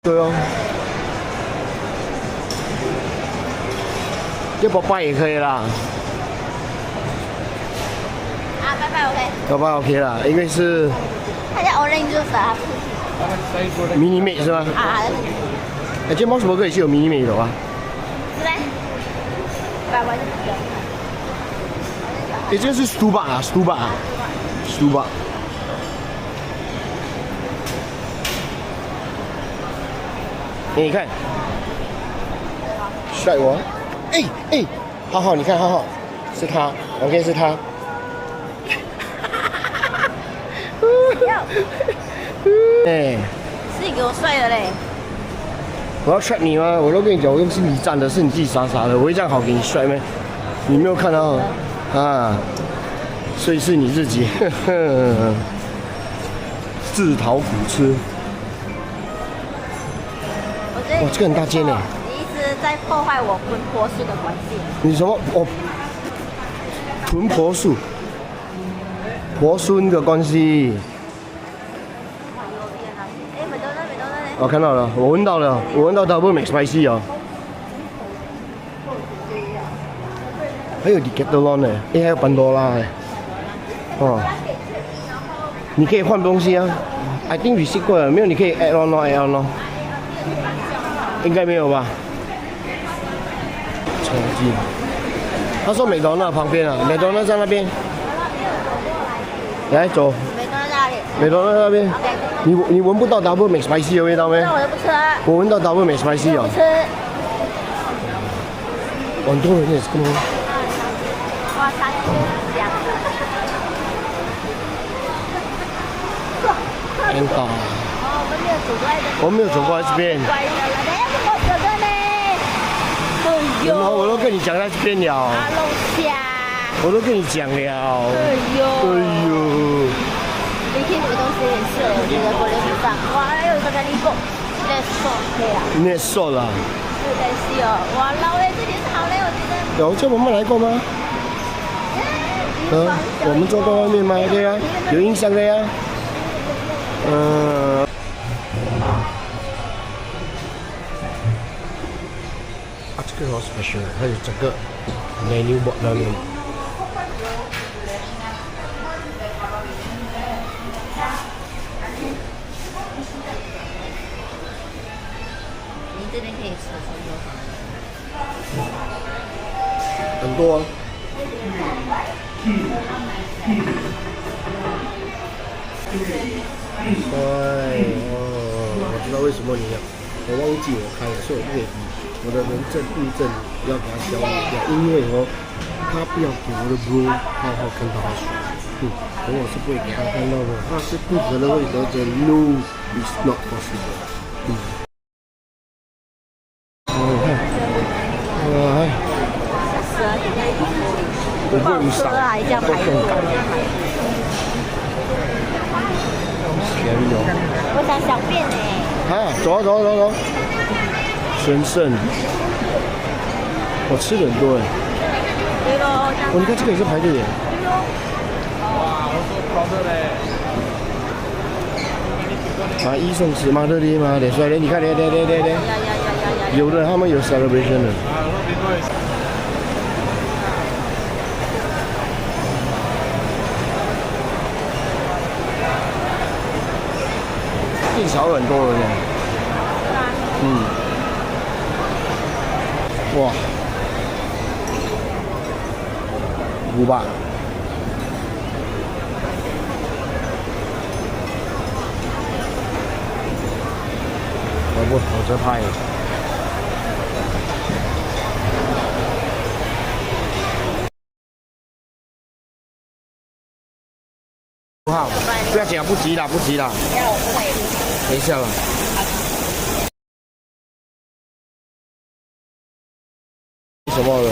对哦，这包包也可以啦。啊，拜拜 OK。包包 OK 啦，因为是它叫 Orange Juice 啊。迷你妹是吧？啊。哎，这 Mos Burger 也是有迷你妹的啊。是嘞。拜拜。哎，这个是 Stuba 啊 ，Stuba。你看，帅我！哎，浩浩，你看浩浩，是他 ，OK 是他。哎，是你给我帅的嘞。我要 trap 你吗？我都跟你讲，我又不是你站的，是你自己傻傻的，我会这样好给你帅吗？你没有看到啊？所以是你自己，自讨苦吃。哇，这个很大间呢。你一直在破坏我魂婆树的关系。你什么？哦，魂婆树，婆孙的关系。我看到了，我闻到了，我闻到 Double McSpicy 哦。还有 Decathlon 呢，还有班多拉哎。哦，你可以换东西啊。I think receipt 过了，没有你可以 add on 咯 ，add on 咯。应该没有吧？超近。他说美多那旁边啊，美多那在那边。来走。美多那在哪里？美多那那边。 OK。你闻不到 Double McSpicy 的味道吗？那我就不吃。我闻到 Double McSpicy 哦。不吃。很多人也是这么。哇，三千香。很好。哦，我们没有走过来这边。我没有走过来这边。乖的了，等下不我走的呢。哎呦。我都跟你讲在这边了。阿龙虾。我都跟你讲了。哎呦。哎呦。明天这个东西很适合我觉得过流水账。哇，还有这个你讲，你说对啊。你也瘦了。是的是哦，哇，老哎，这点好嘞，我觉得。有叫我们来过吗？我们坐过外面吗？对呀，有印象的呀。这个好 special， 还有这个 menu board 那边。你这边可以吃多少？很多。我知道为什么你要，我忘记我开了，所以我不可以比我的人证物证要给他消灭掉，因为他不要给我的 bro 好好跟他说，我是不会给他看到的，他是不可能会得着 ，No it's not possible，我不会少，都更赶。我想小便呢。啊，走。神圣，我吃的很多哎。对喽。你看这个也是排队耶。哇，我说好的嘞。买一送10嘛，对的嘛，对，所以你看，对，有的他们有 celebration 的。变少很多人呢。哇，500。我这拍。好，不要讲，不急了。等一下了。什么了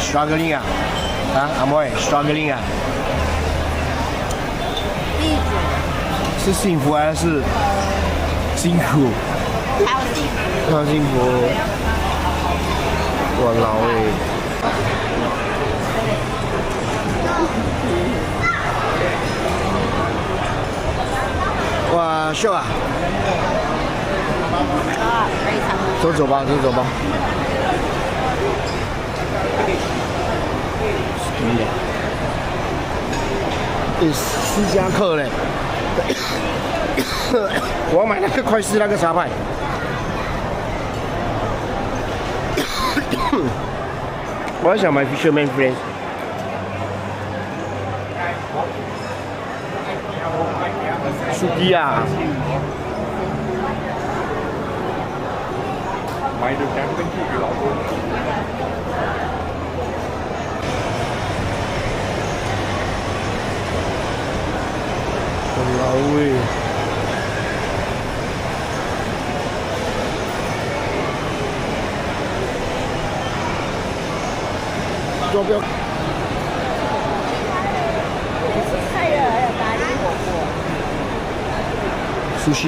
？struggling 啊？阿妹 struggling 啊？是幸福还是辛苦？超幸福。我老哎。哇，秀啊！非常的。走吧，走吧。斯嘉克嘞，我要买那个快斯那个沙派。我还想买 Fisherman Friends。苏基啊！買到獎跟住娛樂。老味。坐标。是菜的，还有咖喱火锅。苏西。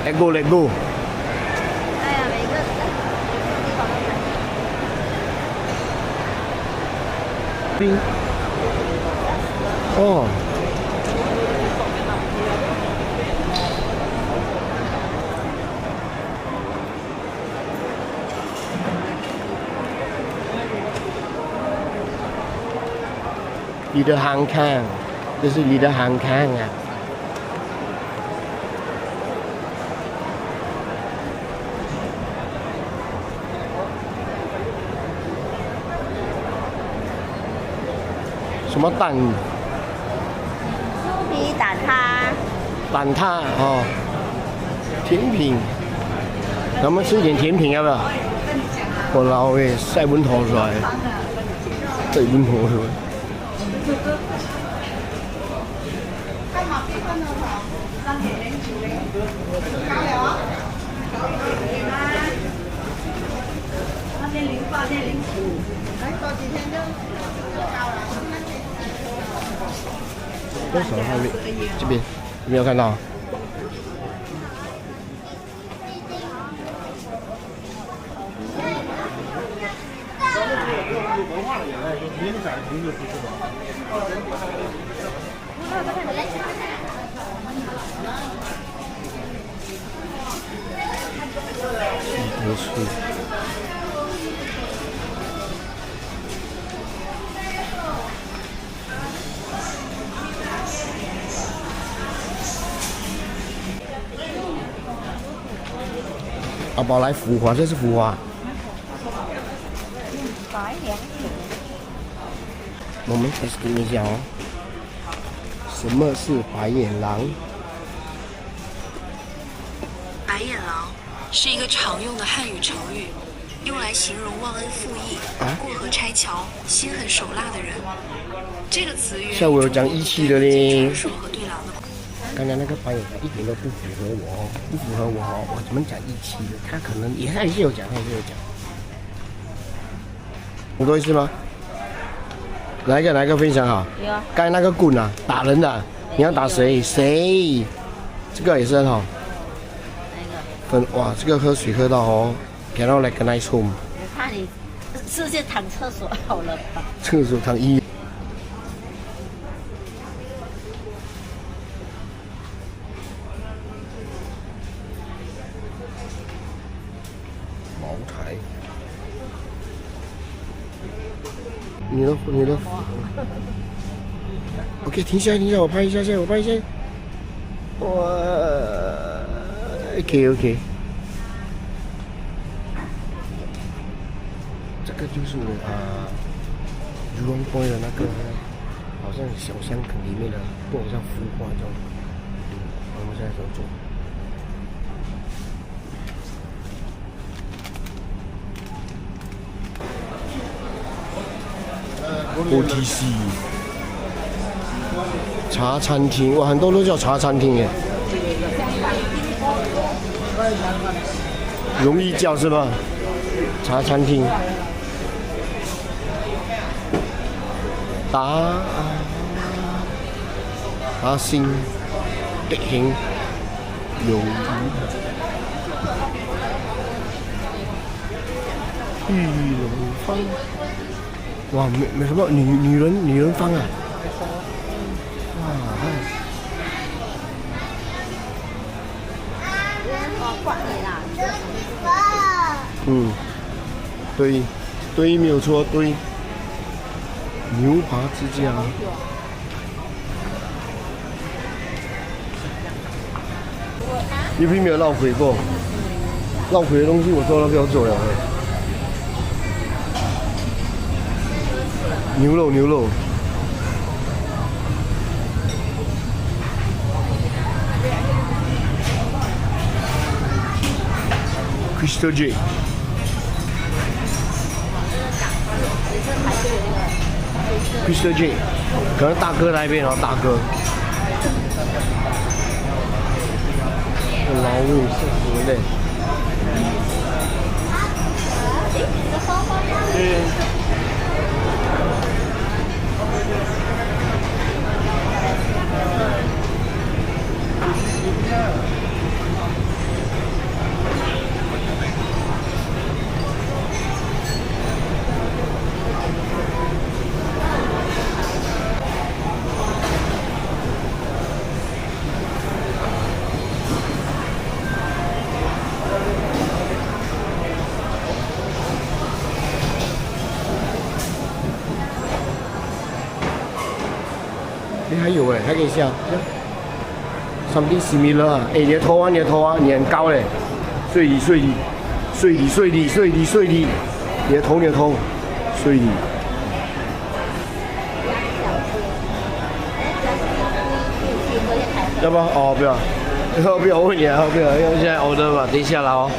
Let go, let go。哎呀，每个地方都买。冰。哦。你的航看，这是你的航看啊。什么蛋？酥皮蛋挞。蛋挞哦，甜品。咱们吃一点甜品要不要？我老诶，晒碗头出来，晒碗头出来。多少号位？这边没有看到。没错。阿宝来浮华，这是浮华。我们 testing 一下哦，什么是白眼狼？白眼狼是一个常用的汉语成语，用来形容忘恩负义、过河拆桥、心狠手辣的人。这个词语下午有讲义气的嘞。传说和对狼的。刚才那个白眼狼一点都不符合我哦，不符合我哦，我怎么讲义气的？他可能他也是有讲，他也是有讲。你多意思吗？哪一个分享好？有啊。刚才那个棍啊，打人的，你要打谁？谁？这个也是很好。哪一个？哇，这个喝水喝到哦 ，cannot like a nice home。我怕你直接躺厕所好了吧？厕所躺医院。茅台。你的。OK， 停下，我拍一下，我拍一下。哇 ，OK。这个就是Jurong Point 的那个，好像小香港里面的，不好像孵化这种。我们现在怎么做？OTC 茶餐厅，哇，很多都叫茶餐厅耶，容易叫是吧？茶餐厅，打星，迪慶，魷魚，玉龙方，哇，没什么女人方啊，哇，嗯，对，没有错，对，牛扒之家。你并没有绕回过，绕回的东西我都要不要做了。牛肉。Crystal J。Crystal J， 可能大哥那边哦，大哥。老味是什么嘞？还有哎，还可以下 ，something similar 啊！哎，你的头啊，你很高嘞，睡你，你的头，睡你。要不要？哦，不要，不要，我问你啊，不要，因为现在 order 嘛，等一下啦哦。